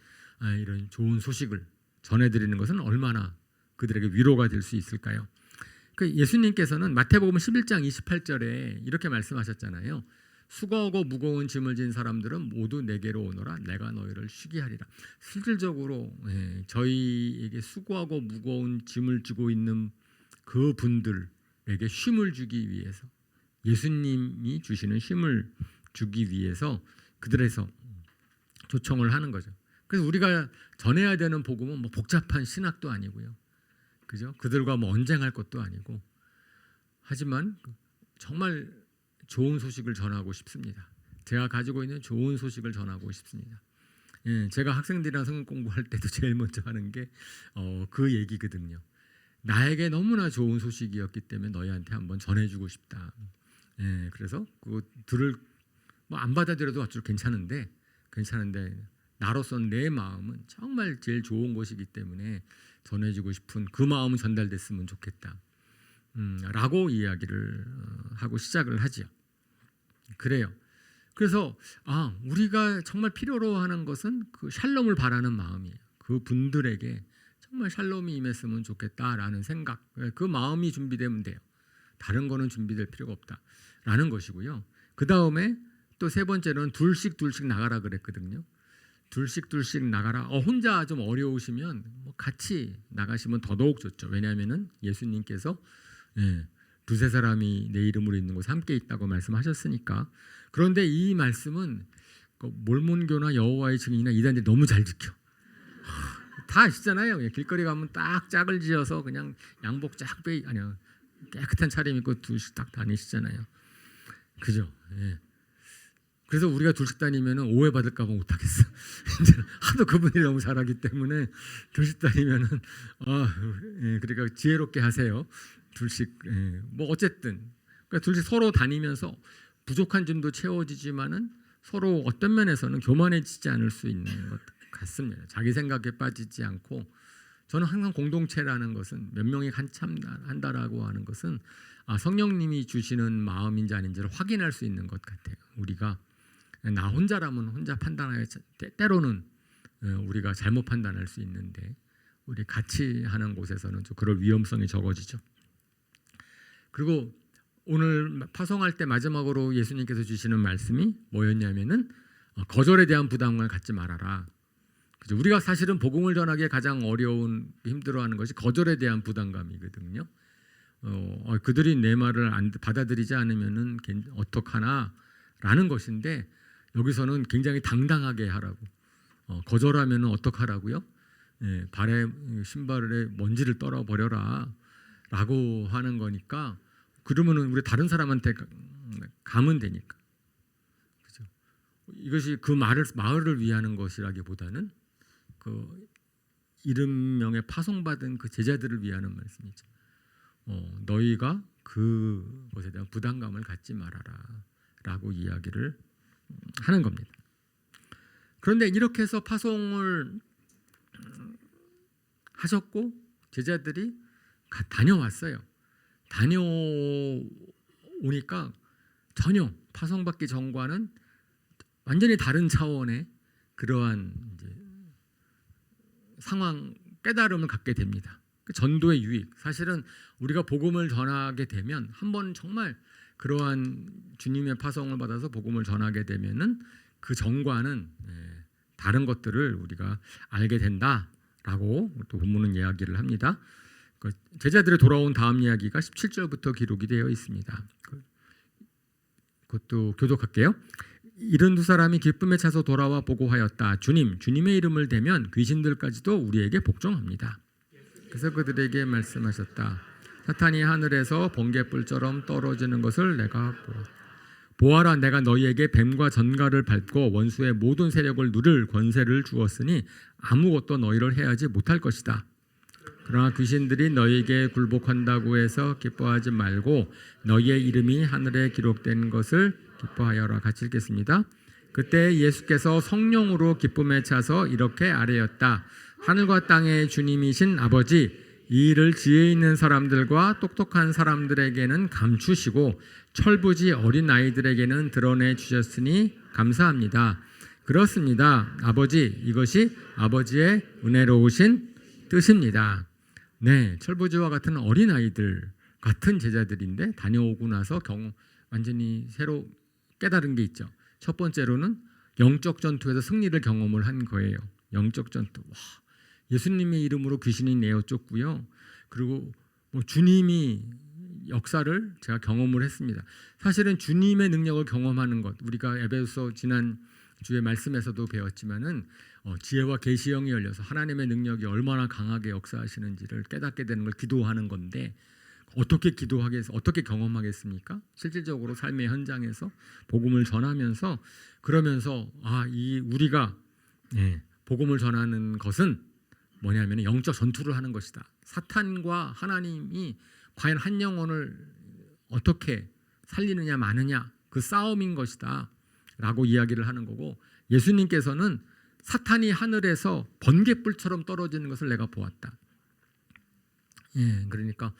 이런 좋은 소식을 전해드리는 것은 얼마나 그들에게 위로가 될 수 있을까요? 예수님께서는 마태복음 11장 28절에 이렇게 말씀하셨잖아요. 수고하고 무거운 짐을 진 사람들은 모두 내게로 오너라. 내가 너희를 쉬게 하리라. 실질적으로 저희에게 수고하고 무거운 짐을 지고 있는 그 분들에게 쉼을 주기 위해서, 예수님이 주시는 쉼을 주기 위해서 그들에서 초청을 하는 거죠. 그래서 우리가 전해야 되는 복음은 복잡한 신학도 아니고요, 그죠? 그들과 언쟁할 것도 아니고, 하지만 정말 좋은 소식을 전하고 싶습니다. 제가 가지고 있는 좋은 소식을 전하고 싶습니다. 제가 학생들이랑 성경 공부할 때도 제일 먼저 하는 게 그 얘기거든요. 나에게 너무나 좋은 소식이었기 때문에 너희한테 한번 전해주고 싶다. 그래서 그거 안 받아들여도 아주 괜찮은데 나로서는 내 마음은 정말 제일 좋은 것이기 때문에 전해주고 싶은 그 마음은 전달됐으면 좋겠다. 라고 이야기를 하고 시작을 하죠. 그래요. 그래서 우리가 정말 필요로 하는 것은 그 샬롬을 바라는 마음이에요. 그 분들에게 정말 샬롬이 임했으면 좋겠다라는 생각, 그 마음이 준비되면 돼요. 다른 거는 준비될 필요가 없다라는 것이고요. 그 다음에 또 세 번째로는 둘씩 나가라 그랬거든요. 둘씩 나가라. 혼자 좀 어려우시면 같이 나가시면 더더욱 좋죠. 왜냐하면은 예수님께서 두세 사람이 내 이름으로 있는 곳에 함께 있다고 말씀하셨으니까. 그런데 이 말씀은 몰몬교나 여호와의 증인이나 이단들이 너무 잘 지켜. 다 아시잖아요. 길거리 가면 딱 짝을 지어서 그냥 양복 깨끗한 차림 입고 둘씩 딱 다니시잖아요. 그죠? 그래서 우리가 둘씩 다니면은 오해받을까 봐 못하겠어. 이제 하도 그분이 너무 잘하기 때문에 둘씩 다니면은 그러니까 지혜롭게 하세요. 둘씩 뭐 어쨌든 그러니까 둘씩 서로 다니면서 부족한 점도 채워지지만은 서로 어떤 면에서는 교만해지지 않을 수 있는 것 같습니다. 자기 생각에 빠지지 않고 저는 항상 공동체라는 것은 몇 명이 한참 한다라고 하는 것은 성령님이 주시는 마음인지 아닌지를 확인할 수 있는 것 같아요. 우리가 나 혼자라면 혼자 판단하여 때로는 우리가 잘못 판단할 수 있는데 우리 같이 하는 곳에서는 좀 그럴 위험성이 적어지죠. 그리고 오늘 파송할 때 마지막으로 예수님께서 주시는 말씀이 뭐였냐면은 거절에 대한 부담을 갖지 말아라. 그죠? 우리가 사실은 복음을 전하기에 가장 어려운 힘들어하는 것이 거절에 대한 부담감이거든요. 그들이 내 말을 받아들이지 않으면은 어떡하나라는 것인데 여기서는 굉장히 당당하게 하라고. 거절하면은 어떡하라고요? 발에 신발에 먼지를 떨어 버려라 라고 하는 거니까 그러면은 우리 다른 사람한테 가면 되니까. 그죠? 이것이 그 마을을 위하는 것이라기보다는 그 이름명에 파송받은 그 제자들을 위하는 말씀이죠. 너희가 그것에 대한 부담감을 갖지 말아라 라고 이야기를 하는 겁니다. 그런데 이렇게 해서 파송을 하셨고 제자들이 다녀왔어요. 다녀오니까 전혀 파송받기 전과는 완전히 다른 차원의 그러한 이제 상황 깨달음을 갖게 됩니다. 전도의 유익, 사실은 우리가 복음을 전하게 되면 한번 정말 그러한 주님의 파송을 받아서 복음을 전하게 되면은 그 전과는 다른 것들을 우리가 알게 된다라고 또 본문은 이야기를 합니다. 제자들이 돌아온 다음 이야기가 17절부터 기록이 되어 있습니다. 그것도 교독할게요. 72사람이 기쁨에 차서 돌아와 보고하였다. 주님의 이름을 대면 귀신들까지도 우리에게 복종합니다. 그래서 그들에게 말씀하셨다. 사탄이 하늘에서 번갯불처럼 떨어지는 것을 내가 보아라. 내가 너희에게 뱀과 전갈을 밟고 원수의 모든 세력을 누를 권세를 주었으니 아무것도 너희를 해하지 못할 것이다. 그러나 귀신들이 너희에게 굴복한다고 해서 기뻐하지 말고 너희의 이름이 하늘에 기록된 것을 기뻐하여라. 같이 읽겠습니다. 그때 예수께서 성령으로 기쁨에 차서 이렇게 아뢰었다. 하늘과 땅의 주님이신 아버지, 이 일을 지혜 있는 사람들과 똑똑한 사람들에게는 감추시고 철부지 어린 아이들에게는 드러내 주셨으니 감사합니다. 그렇습니다. 아버지, 이것이 아버지의 은혜로우신 뜻입니다. 네, 철부지와 같은 어린 아이들 같은 제자들인데 다녀오고 나서 완전히 새로 깨달은 게 있죠. 첫 번째로는 영적 전투에서 승리를 경험을 한 거예요. 영적 전투. 예수님의 이름으로 귀신이 내어 쫓고요. 그리고 주님이 역사를 제가 경험을 했습니다. 사실은 주님의 능력을 경험하는 것, 우리가 에베소 지난 주의 말씀에서도 배웠지만은 지혜와 계시형이 열려서 하나님의 능력이 얼마나 강하게 역사하시는지를 깨닫게 되는 걸 기도하는 건데 어떻게 어떻게 경험하겠습니까? 실질적으로 삶의 현장에서 복음을 전하면서 그러면서 우리가 복음을 전하는 것은 뭐냐면 영적 전투를 하는 것이다. 사탄과 하나님이 과연 한 영혼을 어떻게 살리느냐 마느냐 그 싸움인 것이다 라고 이야기를 하는 거고, 예수님께서는 사탄이 하늘에서 번갯불처럼 떨어지는 것을 내가 보았다. 그러니까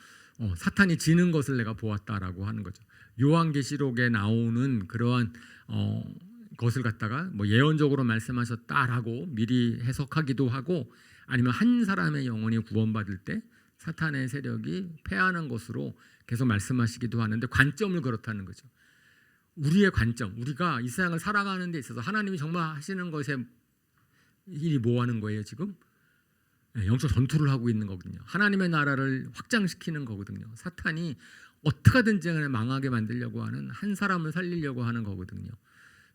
사탄이 지는 것을 내가 보았다라고 하는 거죠. 요한계시록에 나오는 그러한 것을 갖다가 예언적으로 말씀하셨다라고 미리 해석하기도 하고, 아니면 한 사람의 영혼이 구원받을 때 사탄의 세력이 패하는 것으로 계속 말씀하시기도 하는데, 관점을 그렇다는 거죠. 우리의 관점, 우리가 이 세상을 살아가는 데 있어서 하나님이 정말 하시는 것에 일이 뭐 하는 거예요 지금? 영적 전투를 하고 있는 거거든요. 하나님의 나라를 확장시키는 거거든요. 사탄이 어떻게든지 망하게 만들려고 하는, 한 사람을 살리려고 하는 거거든요.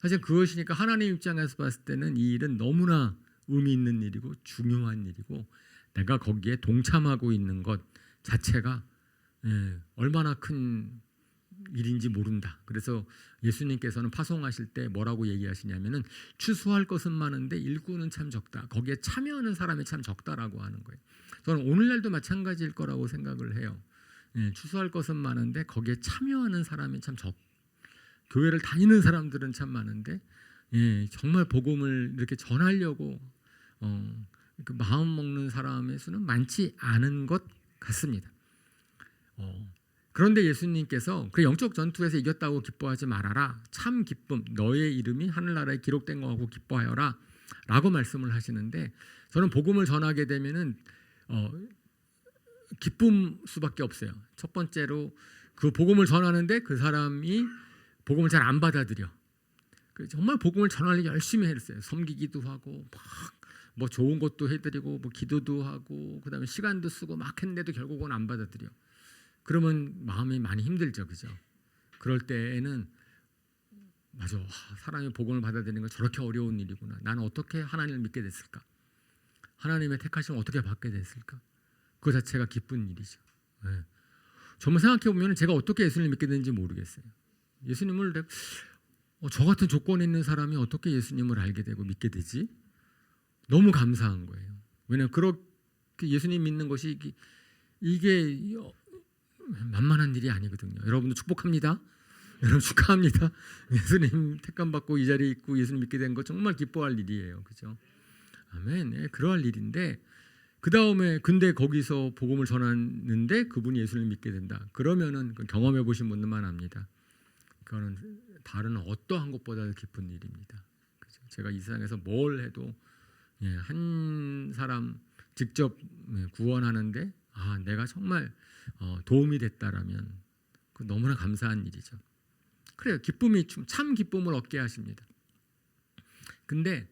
사실 그것이니까 하나님 입장에서 봤을 때는 이 일은 너무나 의미 있는 일이고 중요한 일이고, 내가 거기에 동참하고 있는 것 자체가 얼마나 큰 일인지 모른다. 그래서 예수님께서는 파송하실 때 뭐라고 얘기하시냐면은 추수할 것은 많은데 일꾼은 참 적다. 거기에 참여하는 사람이 참 적다라고 하는 거예요. 저는 오늘날도 마찬가지일 거라고 생각을 해요. 추수할 것은 많은데 거기에 참여하는 사람이 참 적. 교회를 다니는 사람들은 참 많은데 정말 복음을 이렇게 전하려고 그 마음 먹는 사람의 수는 많지 않은 것 같습니다. 그런데 예수님께서 그 영적 전투에서 이겼다고 기뻐하지 말아라. 참 기쁨, 너의 이름이 하늘나라에 기록된 거하고 기뻐하여라 라고 말씀을 하시는데, 저는 복음을 전하게 되면은 기쁨 수밖에 없어요. 첫 번째로 그 복음을 전하는데 그 사람이 복음을 잘 안 받아들여. 정말 복음을 전하려고 열심히 했어요. 섬기기도 하고 막 뭐 좋은 것도 해드리고 뭐 기도도 하고 그다음에 시간도 쓰고 막 했는데도 결국은 안 받아들여. 그러면 마음이 많이 힘들죠, 그죠? 그럴 때에는 맞아, 사람이 복음을 받아들이는 건 저렇게 어려운 일이구나. 나는 어떻게 하나님을 믿게 됐을까? 하나님의 택하심을 어떻게 받게 됐을까? 그 자체가 기쁜 일이죠. 정말 생각해 보면 제가 어떻게 예수님을 믿게 됐는지 모르겠어요. 예수님을 저 같은 조건에 있는 사람이 어떻게 예수님을 알게 되고 믿게 되지? 너무 감사한 거예요. 왜냐하면 그렇게 예수님 믿는 것이 이게 만만한 일이 아니거든요. 여러분도 축복합니다. 여러분 축하합니다. 예수님 택감 받고 이 자리에 있고 예수님 믿게 된 거 정말 기뻐할 일이에요. 그죠? 아멘. 그러할 일인데 그 다음에 근데 거기서 복음을 전하는데 그분이 예수님을 믿게 된다. 그러면은 경험해 보신 분들만 압니다. 그거는 다른 어떠한 것보다 기쁜 일입니다. 그죠? 제가 이 세상에서 뭘 해도 한 사람 직접 구원하는데 내가 정말 도움이 됐다라면 너무나 감사한 일이죠. 그래요. 기쁨이 참 기쁨을 얻게 하십니다. 근데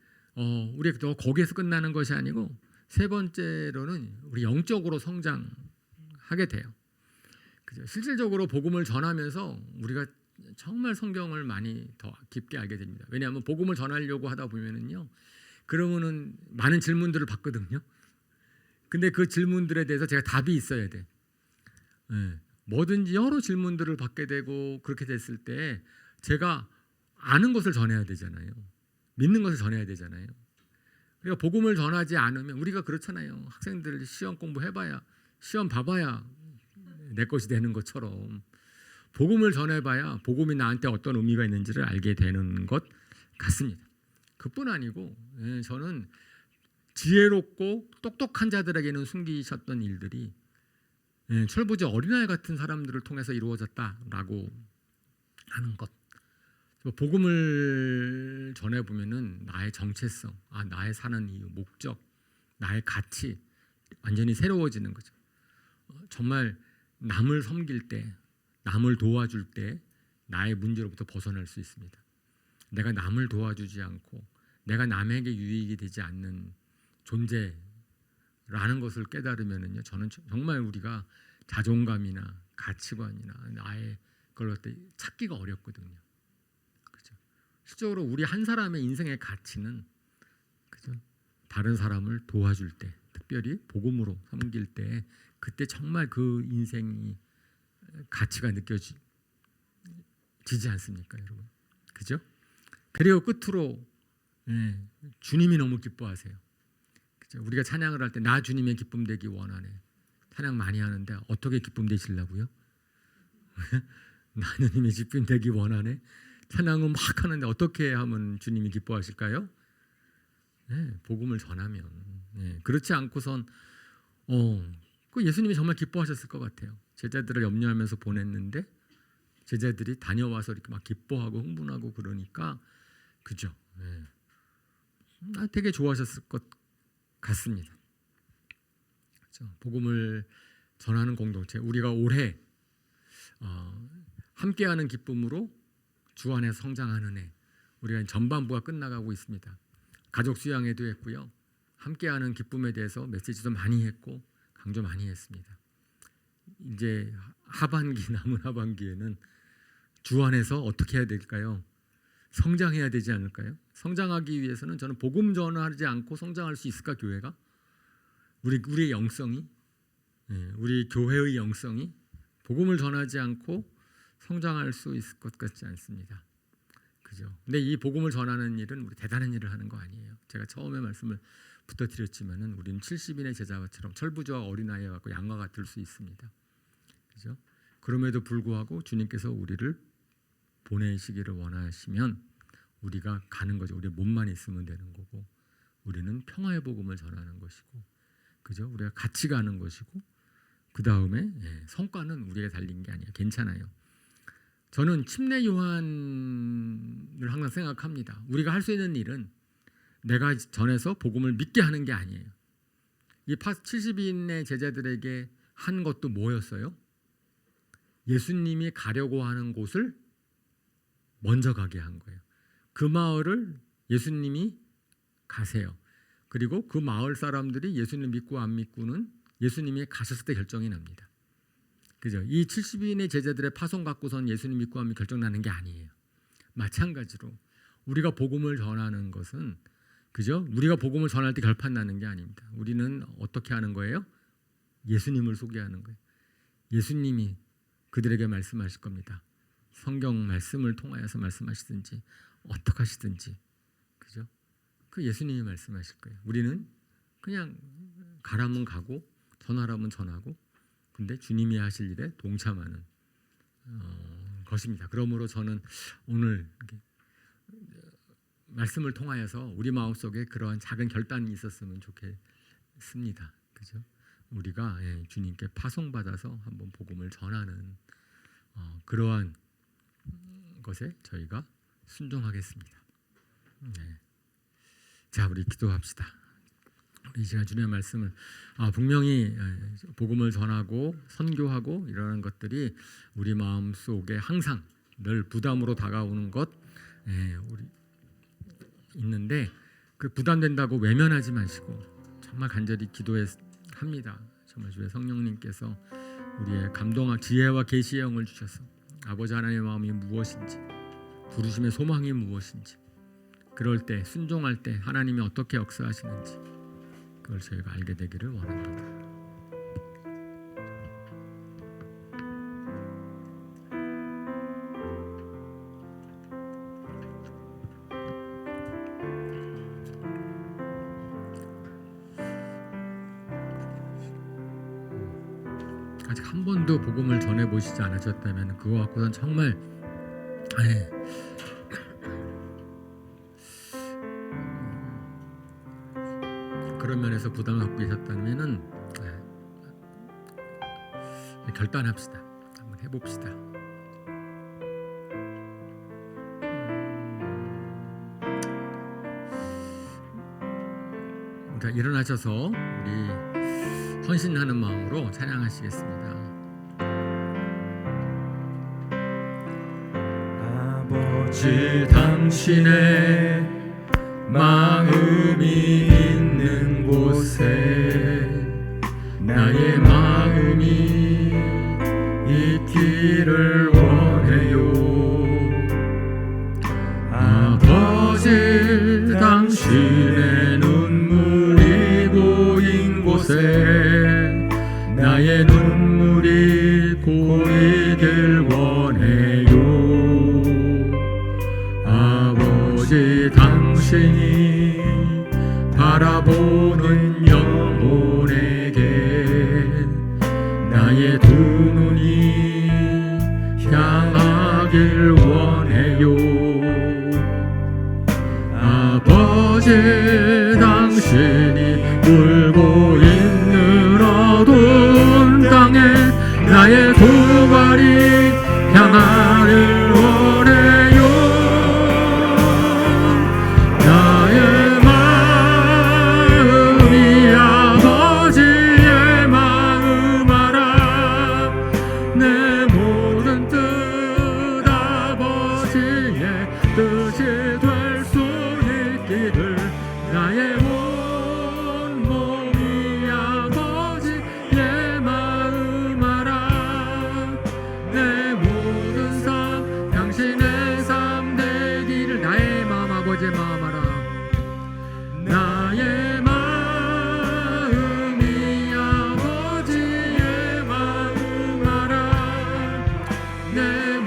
우리가 또 거기에서 끝나는 것이 아니고 세 번째로는 우리 영적으로 성장하게 돼요. 그죠? 실질적으로 복음을 전하면서 우리가 정말 성경을 많이 더 깊게 알게 됩니다. 왜냐하면 복음을 전하려고 하다 보면은요, 그러면은 많은 질문들을 받거든요. 근데 그 질문들에 대해서 제가 답이 있어야 돼. 뭐든지 여러 질문들을 받게 되고 그렇게 됐을 때 제가 아는 것을 전해야 되잖아요. 믿는 것을 전해야 되잖아요. 그러니까 복음을 전하지 않으면 우리가 그렇잖아요. 학생들 시험 공부해봐야 시험 봐봐야 내 것이 되는 것처럼 복음을 전해봐야 복음이 나한테 어떤 의미가 있는지를 알게 되는 것 같습니다. 그뿐 아니고 저는 지혜롭고 똑똑한 자들에게는 숨기셨던 일들이 철부지 어린아이 같은 사람들을 통해서 이루어졌다라고 하는 것. 복음을 전해보면은 나의 정체성, 나의 사는 이유, 목적, 나의 가치 완전히 새로워지는 거죠. 정말 남을 섬길 때, 남을 도와줄 때 나의 문제로부터 벗어날 수 있습니다. 내가 남을 도와주지 않고 내가 남에게 유익이 되지 않는 존재라는 것을 깨달으면은요, 저는 정말 우리가 자존감이나 가치관이나 나의 걸 찾기가 어렵거든요. 그죠? 실적으로 우리 한 사람의 인생의 가치는 그죠? 다른 사람을 도와줄 때, 특별히 복음으로 섬길 때, 그때 정말 그 인생이 가치가 느껴지지 않습니까, 여러분? 그죠? 그리고 끝으로 주님이 너무 기뻐하세요. 그죠? 우리가 찬양을 할 때 나 주님의 기쁨 되기 원하네. 찬양 많이 하는데 어떻게 기쁨 되시려고요? 나는 주님의 기쁨 되기 원하네. 찬양은 막 하는데 어떻게 하면 주님이 기뻐하실까요? 복음을 전하면. 그렇지 않고선 그 예수님이 정말 기뻐하셨을 것 같아요. 제자들을 염려하면서 보냈는데 제자들이 다녀와서 이렇게 막 기뻐하고 흥분하고 그러니까 그죠? 되게 좋아하셨을 것 같습니다. 그렇죠? 복음을 전하는 공동체, 우리가 올해 함께하는 기쁨으로 주 안에 성장하는 해, 우리가 전반부가 끝나가고 있습니다. 가족 수양회도 했고요. 함께하는 기쁨에 대해서 메시지도 많이 했고 강조 많이 했습니다. 이제 하반기, 남은 하반기에는 주 안에서 어떻게 해야 될까요? 성장해야 되지 않을까요? 성장하기 위해서는 저는 복음 전하지 않고 성장할 수 있을까, 교회가? 우리의 영성이, 우리 교회의 영성이 복음을 전하지 않고 성장할 수 있을 것 같지 않습니다. 그죠? 근데 이 복음을 전하는 일은 우리 대단한 일을 하는 거 아니에요. 제가 처음에 말씀을 부탁드렸지만은 우리는 70인의 제자처럼 철부지와 어린아이와 같고 양과 같을 수 있습니다. 그죠? 그럼에도 불구하고 주님께서 우리를 보내시기를 원하시면 우리가 가는 거죠. 우리의 몸만 있으면 되는 거고, 우리는 평화의 복음을 전하는 것이고, 그죠? 우리가 같이 가는 것이고, 그 다음에 성과는 우리가 달린 게 아니에요. 괜찮아요. 저는 침례 요한을 항상 생각합니다. 우리가 할 수 있는 일은 내가 전해서 복음을 믿게 하는 게 아니에요. 이 70인의 제자들에게 한 것도 뭐였어요? 예수님이 가려고 하는 곳을 먼저 가게 한 거예요. 그 마을을 예수님이 가세요. 그리고 그 마을 사람들이 예수님 믿고 안 믿고는 예수님이 가셨을 때 결정이 납니다. 그죠? 이 70인의 제자들의 파송 갖고선 예수님 믿고 하면 결정나는 게 아니에요. 마찬가지로 우리가 복음을 전하는 것은, 그죠? 우리가 복음을 전할 때 결판 나는 게 아닙니다. 우리는 어떻게 하는 거예요? 예수님을 소개하는 거예요. 예수님이 그들에게 말씀하실 겁니다. 성경 말씀을 통하여서 말씀하시든지 어떻게 하시든지, 그죠? 그 예수님이 말씀하실 거예요. 우리는 그냥 가라면 가고 전하라면 전하고, 근데 주님이 하실 일에 동참하는 것입니다. 그러므로 저는 오늘 말씀을 통하여서 우리 마음속에 그러한 작은 결단이 있었으면 좋겠습니다. 그죠? 우리가 주님께 파송받아서 한번 복음을 전하는 그러한 것에 저희가 순종하겠습니다. 네. 자, 우리 기도합시다. 이 시간 주님의 말씀을 분명히 복음을 전하고 선교하고 이러는 것들이 우리 마음 속에 항상 늘 부담으로 다가오는 것 우리 있는데, 그 부담된다고 외면하지 마시고 정말 간절히 기도합니다. 정말 주의 성령님께서 우리의 감동한 지혜와 계시의 영을 주셔서 아버지 하나님의 마음이 무엇인지, 부르심의 소망이 무엇인지, 그럴 때 순종할 때 하나님이 어떻게 역사하시는지 그걸 저희가 알게 되기를 원합니다. 아직 한 번도 복음을 전해보시지 않으셨다면 그거 갖고선 정말 그런 면에서 부담을 갖고 계셨다면은 결단합시다. 한번 해봅시다. 자, 일어나셔서 우리 헌신하는 마음으로 찬양하시겠습니다. 아버지, 당신의 마음이 있는 곳에 나의 마음이 있기를 원해요. 아버지, 당신의 눈물이 고인 곳에 나의 눈물이 고이길 원해요. 아버지, 당신이 바라보는 영혼에게 나의 두 눈이 향하길 원해요. 아버지, 당신이 울고 있는 어두운 땅에 나의 두 발이 향하길 원해요. 나의 마음이 아버지의 마음 알아. 내 모든 뜻 아버지의 뜻이 될 수 있기를. 나의 온 몸이 아버지의 마음 알아. 내 모든 삶 당신의 삶 되기를. 나의 마음 아버지의 마음 알아. 나의 마음이 아버지의 마음 알아. 내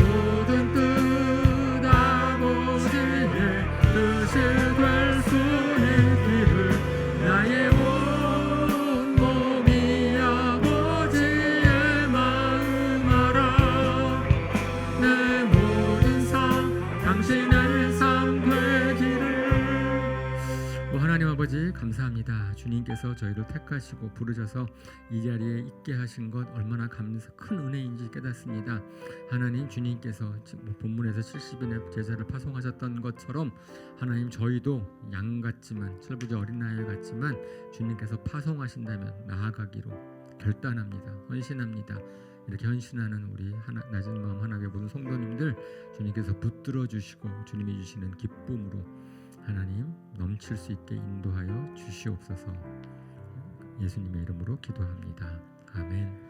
감사합니다. 주님께서 저희를 택하시고 부르셔서 이 자리에 있게 하신 것 얼마나 큰 은혜인지 깨닫습니다. 하나님, 주님께서 본문에서 70인의 제자를 파송하셨던 것처럼 하나님, 저희도 양 같지만, 철부지 어린 나귀 같지만 주님께서 파송하신다면 나아가기로 결단합니다. 헌신합니다. 이렇게 헌신하는 우리 낮은 마음 하나님의 모든 성도님들 주님께서 붙들어 주시고 주님이 주시는 기쁨으로 하나님 넘칠 수 있게 인도하여 주시옵소서. 예수님의 이름으로 기도합니다. 아멘.